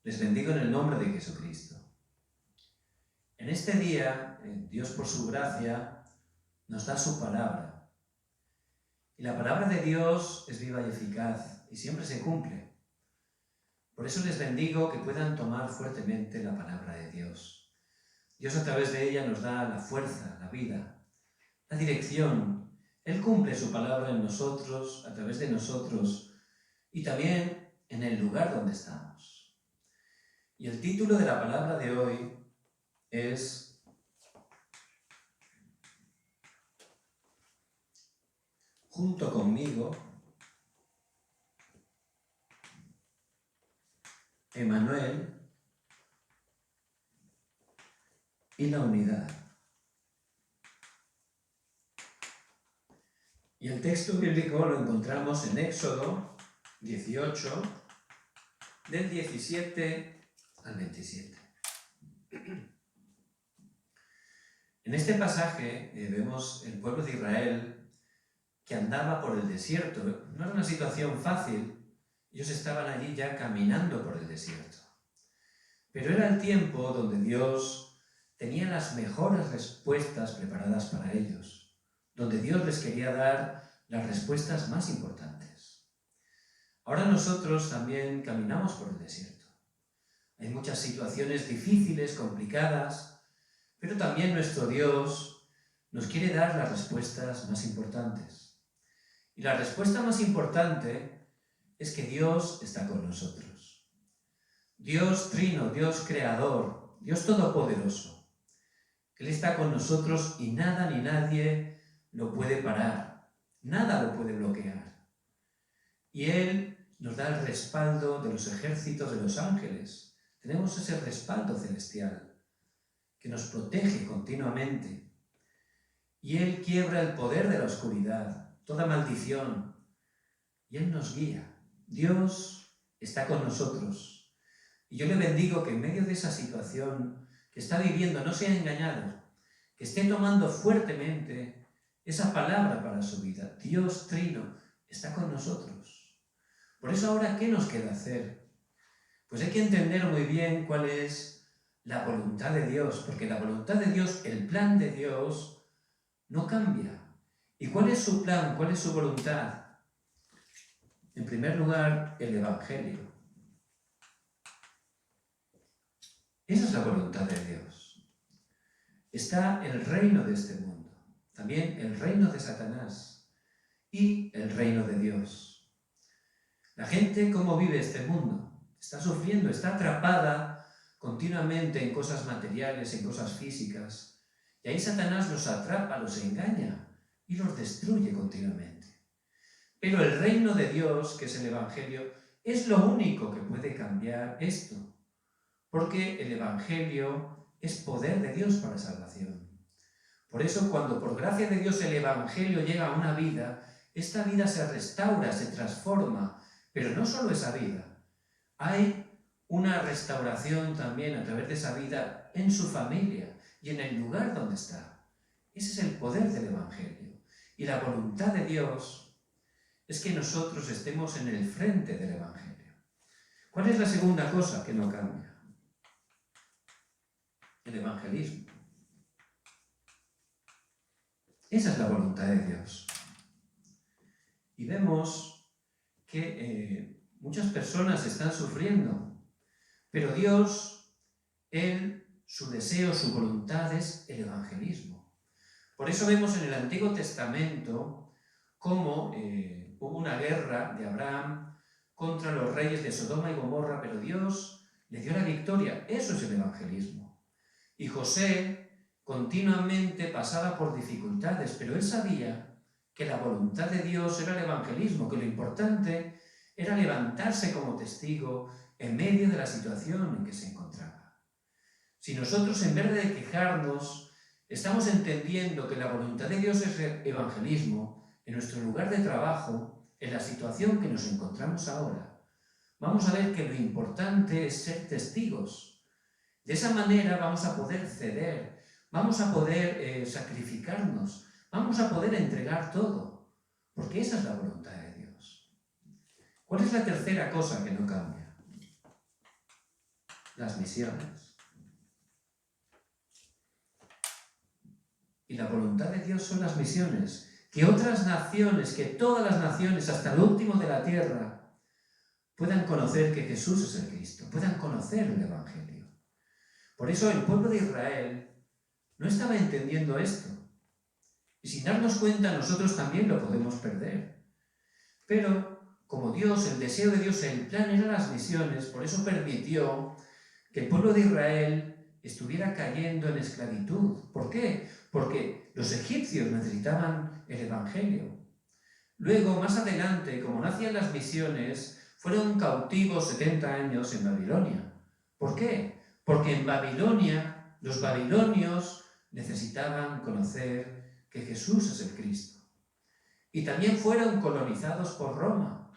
Les bendigo en el nombre de Jesucristo. En este día, Dios por su gracia nos da su palabra. Y la palabra de Dios es viva y eficaz y siempre se cumple. Por eso les bendigo que puedan tomar fuertemente la palabra de Dios. Dios a través de ella nos da la fuerza, la vida, la dirección. Él cumple su palabra en nosotros, a través de nosotros y también en el lugar donde estamos. Y el título de la palabra de hoy es Junto conmigo, Emmanuel y la unidad. Y el texto bíblico lo encontramos en Éxodo 18, del 17 al 27. En este pasaje vemos el pueblo de Israel que andaba por el desierto. No era una situación fácil, ellos estaban allí ya caminando por el desierto. Pero era el tiempo donde Dios tenía las mejores respuestas preparadas para ellos, donde Dios les quería dar las respuestas más importantes. Ahora nosotros también caminamos por el desierto. Hay muchas situaciones difíciles, complicadas, pero también nuestro Dios nos quiere dar las respuestas más importantes. Y la respuesta más importante es que Dios está con nosotros. Dios trino, Dios creador, Dios todopoderoso. Él está con nosotros y nada ni nadie lo puede parar, nada lo puede bloquear. Y Él nos da el respaldo de los ejércitos de los ángeles. Tenemos ese respaldo celestial que nos protege continuamente. Y Él quiebra el poder de la oscuridad, toda maldición. Y Él nos guía. Dios está con nosotros. Y yo le bendigo que en medio de esa situación que está viviendo no sea engañado, que esté tomando fuertemente esa palabra para su vida. Dios Trino está con nosotros. Por eso ahora, ¿qué nos queda hacer? Pues hay que entender muy bien cuál es la voluntad de Dios, porque la voluntad de Dios, el plan de Dios, no cambia. ¿Y cuál es su plan? ¿Cuál es su voluntad? En primer lugar, el Evangelio. Esa es la voluntad de Dios. Está el reino de este mundo, también el reino de Satanás y el reino de Dios. La gente, ¿cómo vive este mundo? Está sufriendo, está atrapada continuamente en cosas materiales, en cosas físicas. Y ahí Satanás los atrapa, los engaña y los destruye continuamente. Pero el reino de Dios, que es el Evangelio, es lo único que puede cambiar esto. Porque el Evangelio es poder de Dios para salvación. Por eso, cuando por gracia de Dios el Evangelio llega a una vida, esta vida se restaura, se transforma. Pero no solo esa vida. Hay una restauración también a través de esa vida en su familia y en el lugar donde está. Ese es el poder del Evangelio. Y la voluntad de Dios es que nosotros estemos en el frente del Evangelio. ¿Cuál es la segunda cosa que no cambia? El evangelismo. Esa es la voluntad de Dios. Y vemos que muchas personas están sufriendo, pero Dios, Él, su deseo, su voluntad es el evangelismo. Por eso vemos en el Antiguo Testamento cómo hubo una guerra de Abraham contra los reyes de Sodoma y Gomorra, pero Dios le dio la victoria. Eso es el evangelismo. Y José continuamente pasaba por dificultades, pero él sabía que la voluntad de Dios era el evangelismo, que lo importante era levantarse como testigo en medio de la situación en que se encontraba. Si nosotros, en vez de quejarnos, estamos entendiendo que la voluntad de Dios es el evangelismo, en nuestro lugar de trabajo, en la situación que nos encontramos ahora, vamos a ver que lo importante es ser testigos. De esa manera vamos a poder ceder, vamos a poder sacrificarnos, vamos a poder entregar todo, porque esa es la voluntad de Dios. ¿Cuál es la tercera cosa que no cambia? El Evangelio. Esa es la voluntad de Dios. Y vemos que muchas personas están sufriendo, pero Dios, Él, su deseo, su voluntad es el evangelismo. las misiones. Y la voluntad de Dios son las misiones. Que otras naciones, que todas las naciones, hasta el último de la tierra, puedan conocer que Jesús es el Cristo, puedan conocer el Evangelio. Por eso el pueblo de Israel no estaba entendiendo esto. Y sin darnos cuenta, nosotros también lo podemos perder. Pero, como Dios, el deseo de Dios, el plan era las misiones, por eso permitió que el pueblo de Israel estuviera cayendo en esclavitud. ¿Por qué? Porque los egipcios necesitaban el Evangelio. Luego, más adelante, como no hacían las misiones, fueron cautivos 70 años en Babilonia. ¿Por qué? Porque en Babilonia, los babilonios necesitaban conocer que Jesús es el Cristo. Y también fueron colonizados por Roma.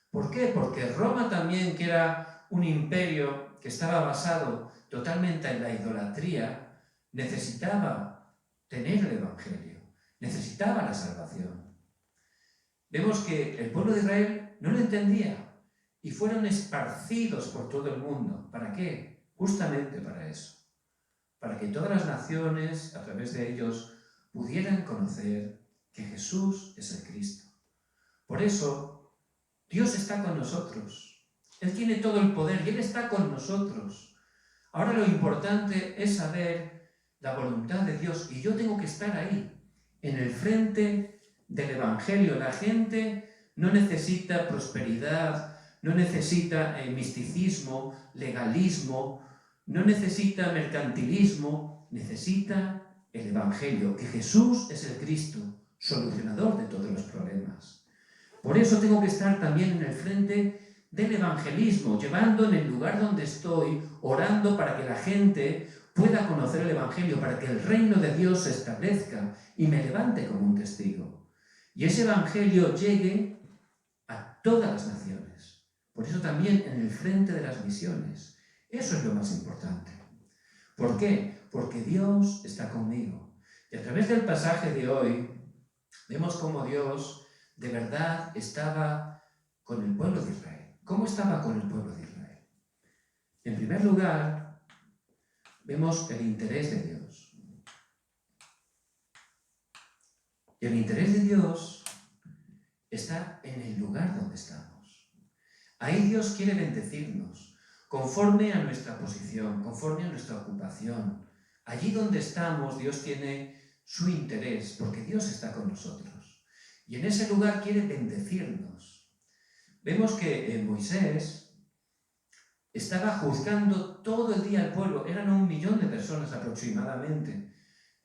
¿Por qué? Porque Roma también, que era un imperio que estaba basado totalmente en la idolatría, necesitaba tener el Evangelio, necesitaba la salvación. Vemos que el pueblo de Israel no lo entendía y fueron esparcidos por todo el mundo. ¿Para qué? Justamente para eso. Para que todas las naciones, a través de ellos, pudieran conocer que Jesús es el Cristo. Por eso, Dios está con nosotros. Él tiene todo el poder y Él está con nosotros. Ahora lo importante es saber la voluntad de Dios y yo tengo que estar ahí, en el frente del Evangelio. La gente no necesita prosperidad, no necesita misticismo, legalismo, no necesita mercantilismo, necesita el Evangelio, que Jesús es el Cristo, solucionador de todos los problemas. Por eso tengo que estar también en el frente del evangelismo, llevando en el lugar donde estoy, orando para que la gente pueda conocer el Evangelio, para que el reino de Dios se establezca y me levante como un testigo. Y ese Evangelio llegue a todas las naciones. Por eso también en el frente de las misiones. Eso es lo más importante. ¿Por qué? Porque Dios está conmigo. Y a través del pasaje de hoy, vemos cómo Dios de verdad estaba con el pueblo de Israel. ¿Cómo estaba con el pueblo de Israel? En primer lugar, vemos el interés de Dios. Y el interés de Dios está en el lugar donde estamos. Ahí Dios quiere bendecirnos, conforme a nuestra posición, conforme a nuestra ocupación. Allí donde estamos, Dios tiene su interés, porque Dios está con nosotros. Y en ese lugar quiere bendecirnos. Vemos que Moisés estaba juzgando todo el día al pueblo. Eran 1 millón de personas aproximadamente.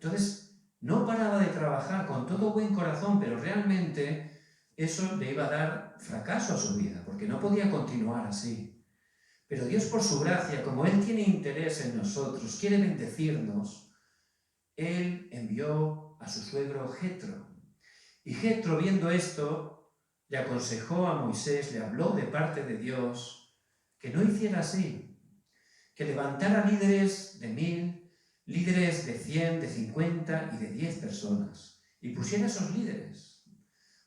Entonces, no paraba de trabajar con todo buen corazón, pero realmente eso le iba a dar fracaso a su vida, porque no podía continuar así. Pero Dios, por su gracia, como Él tiene interés en nosotros, quiere bendecirnos, Él envió a su suegro Jetro. Y Jetro, viendo esto, le aconsejó a Moisés, le habló de parte de Dios, que no hiciera así, que levantara líderes de 1000, líderes de 100, de 50 y de 10 personas, y pusiera esos líderes.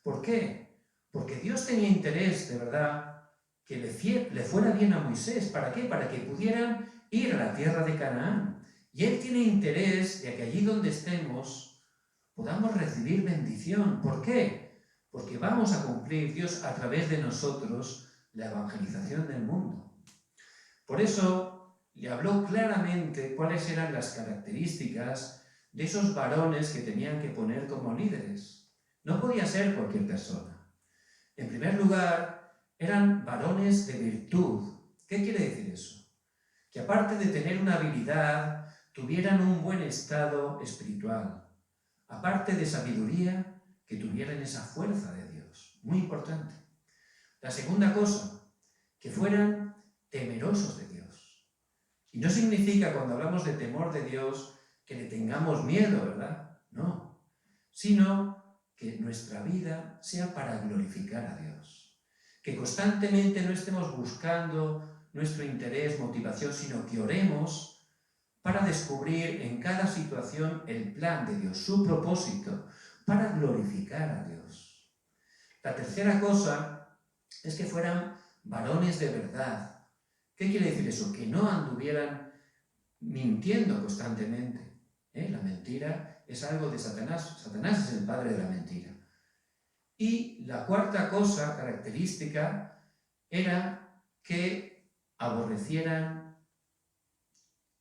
¿Por qué? Porque Dios tenía interés, de verdad, que le fuera bien a Moisés. ¿Para qué? Para que pudieran ir a la tierra de Canaán. Y Él tiene interés de que allí donde estemos podamos recibir bendición. ¿Por qué? Porque vamos a cumplir, Dios, a través de nosotros, la evangelización del mundo. Por eso le habló claramente cuáles eran las características de esos varones que tenían que poner como líderes. No podía ser cualquier persona. En primer lugar, eran varones de virtud. ¿Qué quiere decir eso? Que aparte de tener una habilidad, tuvieran un buen estado espiritual. Aparte de sabiduría, que tuvieran esa fuerza de Dios. Muy importante. La segunda cosa, que fueran temerosos de Dios. Y no significa, cuando hablamos de temor de Dios, que le tengamos miedo, ¿verdad? No. Sino que nuestra vida sea para glorificar a Dios. Que constantemente no estemos buscando nuestro interés, motivación, sino que oremos para descubrir en cada situación el plan de Dios, su propósito, para glorificar a Dios. La tercera cosa es que fueran varones de verdad, ¿Qué quiere decir eso? Que no anduvieran mintiendo constantemente. La mentira es algo de Satanás. Satanás es el padre de la mentira. Y la cuarta cosa, característica, era que aborrecieran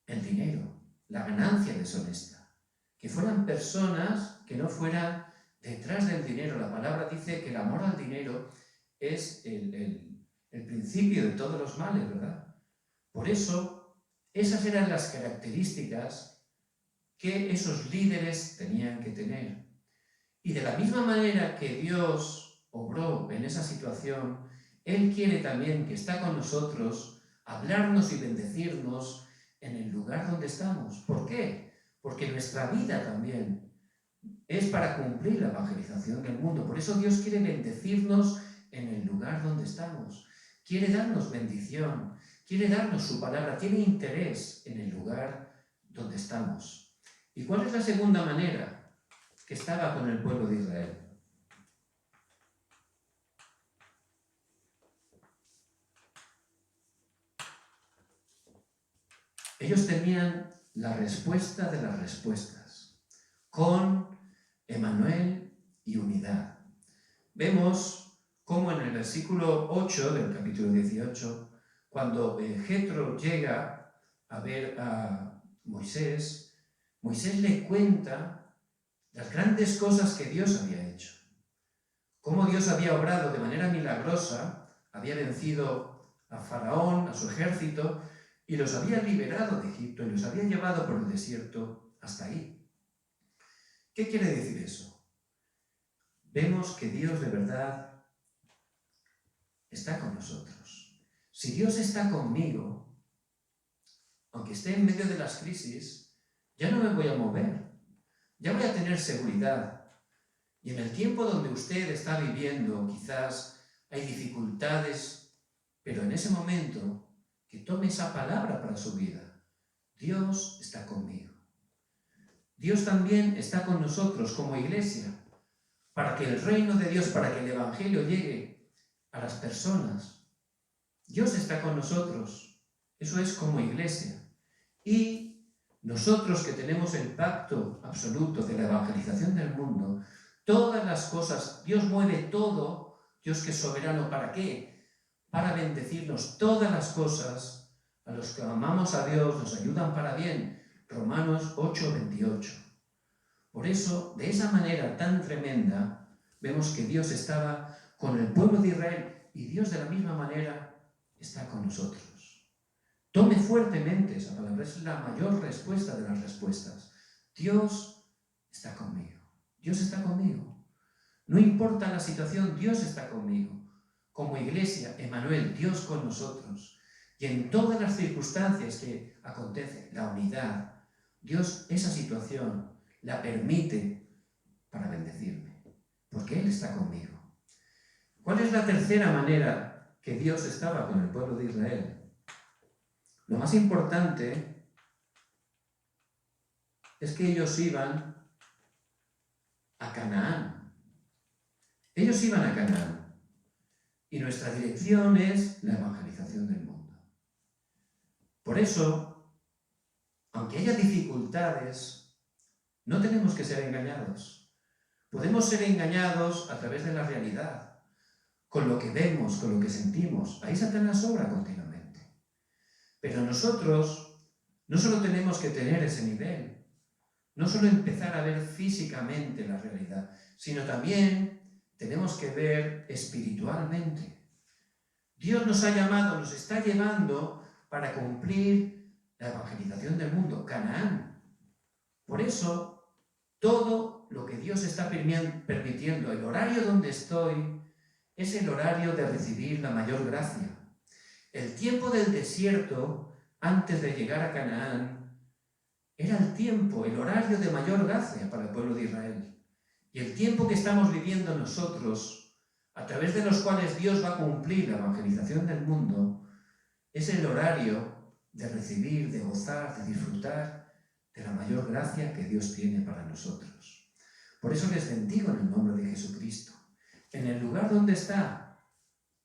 el dinero, la ganancia deshonesta. Que fueran personas que no fueran detrás del dinero. La palabra dice que el amor al dinero es el principio de todos los males, ¿verdad? Por eso, esas eran las características que esos líderes tenían que tener. Y de la misma manera que Dios obró en esa situación, Él quiere también, que está con nosotros, hablarnos y bendecirnos en el lugar donde estamos. ¿Por qué? Porque nuestra vida también es para cumplir la evangelización del mundo. Por eso Dios quiere bendecirnos en el lugar donde estamos. Quiere darnos bendición, quiere darnos su palabra, tiene interés en el lugar donde estamos. ¿Y cuál es la segunda manera que estaba con el pueblo de Israel? Ellos tenían la respuesta de las respuestas, con Emmanuel y unidad. Vemos cómo en el versículo 8 del capítulo 18, cuando Jetro llega a ver a Moisés, Moisés le cuenta las grandes cosas que Dios había hecho. Cómo Dios había obrado de manera milagrosa, había vencido a Faraón, a su ejército, y los había liberado de Egipto y los había llevado por el desierto hasta ahí. ¿Qué quiere decir eso? Vemos que Dios de verdad está con nosotros. Si Dios está conmigo, aunque esté en medio de las crisis, ya no me voy a mover, ya voy a tener seguridad. Y en el tiempo donde usted está viviendo, quizás hay dificultades, pero en ese momento, que tome esa palabra para su vida. Dios está conmigo. Dios también está con nosotros como iglesia, para que el reino de Dios, para que el evangelio llegue a las personas. Dios está con nosotros. Eso es como iglesia. Y nosotros que tenemos el pacto absoluto de la evangelización del mundo, todas las cosas, Dios mueve todo, Dios que es soberano, ¿para qué? Para bendecirnos. Todas las cosas a los que amamos a Dios nos ayudan para bien. Romanos 8:28. Por eso, de esa manera tan tremenda, vemos que Dios estaba con el pueblo de Israel y Dios de la misma manera está con nosotros. Tome fuertemente esa palabra, es la mayor respuesta de las respuestas. Dios está conmigo. Dios está conmigo. No importa la situación, Dios está conmigo. Como iglesia, Emmanuel, Dios con nosotros. Y en todas las circunstancias que acontecen, la unidad, Dios esa situación la permite para bendecirme, porque Él está conmigo. ¿Cuál es la tercera manera que Dios estaba con el pueblo de Israel? Lo más importante es que ellos iban a Canaán. Ellos iban a Canaán. Y nuestra dirección es la evangelización del mundo. Por eso, aunque haya dificultades, no tenemos que ser engañados. Podemos ser engañados a través de la realidad, con lo que vemos, con lo que sentimos. Ahí Satanás obra continuamente. Pero nosotros no solo tenemos que tener ese nivel, no solo empezar a ver físicamente la realidad, sino también tenemos que ver espiritualmente. Dios nos ha llamado, nos está llevando para cumplir la evangelización del mundo, Canaán. Por eso, todo lo que Dios está permitiendo, el horario donde estoy, es el horario de recibir la mayor gracia. El tiempo del desierto, antes de llegar a Canaán, era el tiempo, el horario de mayor gracia para el pueblo de Israel. Y el tiempo que estamos viviendo nosotros, a través de los cuales Dios va a cumplir la evangelización del mundo, es el horario de recibir, de gozar, de disfrutar de la mayor gracia que Dios tiene para nosotros. Por eso les bendigo en el nombre de Jesucristo. En el lugar donde está,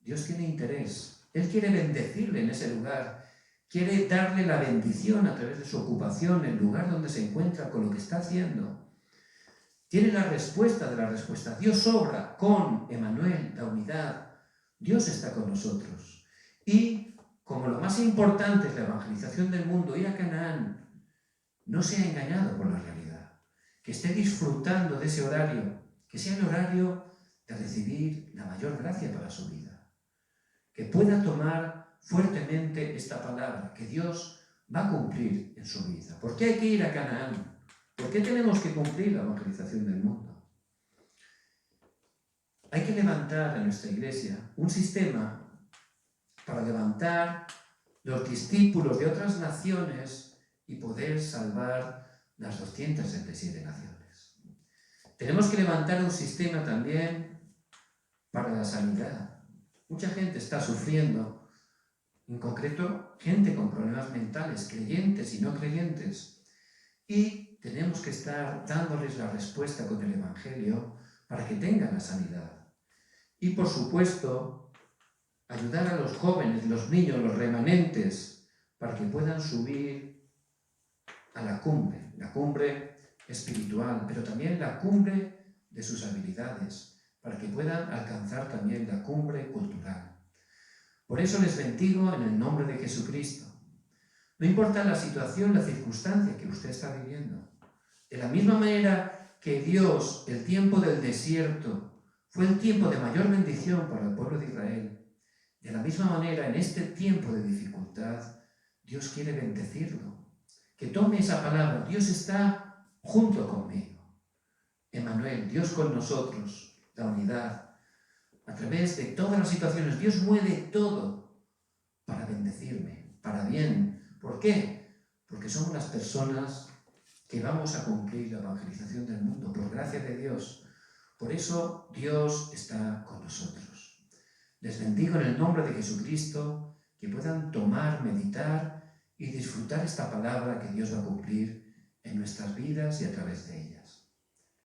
Dios tiene interés Él quiere bendecirle en ese lugar, quiere darle la bendición a través de su ocupación, el lugar donde se encuentra, con lo que está haciendo. Tiene la respuesta de la respuesta. Dios obra con Emmanuel, la unidad. Dios está con nosotros. Y como lo más importante es la evangelización del mundo, ir a Canaán, no sea engañado por la realidad. Que esté disfrutando de ese horario, que sea el horario de recibir la mayor gracia para su vida. Que pueda tomar fuertemente esta palabra que Dios va a cumplir en su vida. ¿Por qué hay que ir a Canaán? ¿Por qué tenemos que cumplir la evangelización del mundo? Hay que levantar en nuestra iglesia un sistema para levantar los discípulos de otras naciones y poder salvar las 237 naciones. Tenemos que levantar un sistema también para la sanidad. Mucha gente está sufriendo, en concreto, gente con problemas mentales, creyentes y no creyentes. Y tenemos que estar dándoles la respuesta con el Evangelio para que tengan la sanidad. Y, por supuesto, ayudar a los jóvenes, los niños, los remanentes, para que puedan subir a la cumbre espiritual, pero también la cumbre de sus habilidades, para que puedan alcanzar también la cumbre cultural. Por eso les bendigo en el nombre de Jesucristo. No importa la situación, la circunstancia que usted está viviendo. De la misma manera que Dios, el tiempo del desierto, fue el tiempo de mayor bendición para el pueblo de Israel, de la misma manera, en este tiempo de dificultad, Dios quiere bendecirlo. Que tome esa palabra, Dios está junto conmigo. Emmanuel, Dios con nosotros, la unidad. A través de todas las situaciones, Dios mueve todo para bendecirme, para bien. ¿Por qué? Porque somos las personas que vamos a cumplir la evangelización del mundo, por gracia de Dios. Por eso Dios está con nosotros. Les bendigo en el nombre de Jesucristo, que puedan tomar, meditar y disfrutar esta palabra que Dios va a cumplir en nuestras vidas y a través de ellas.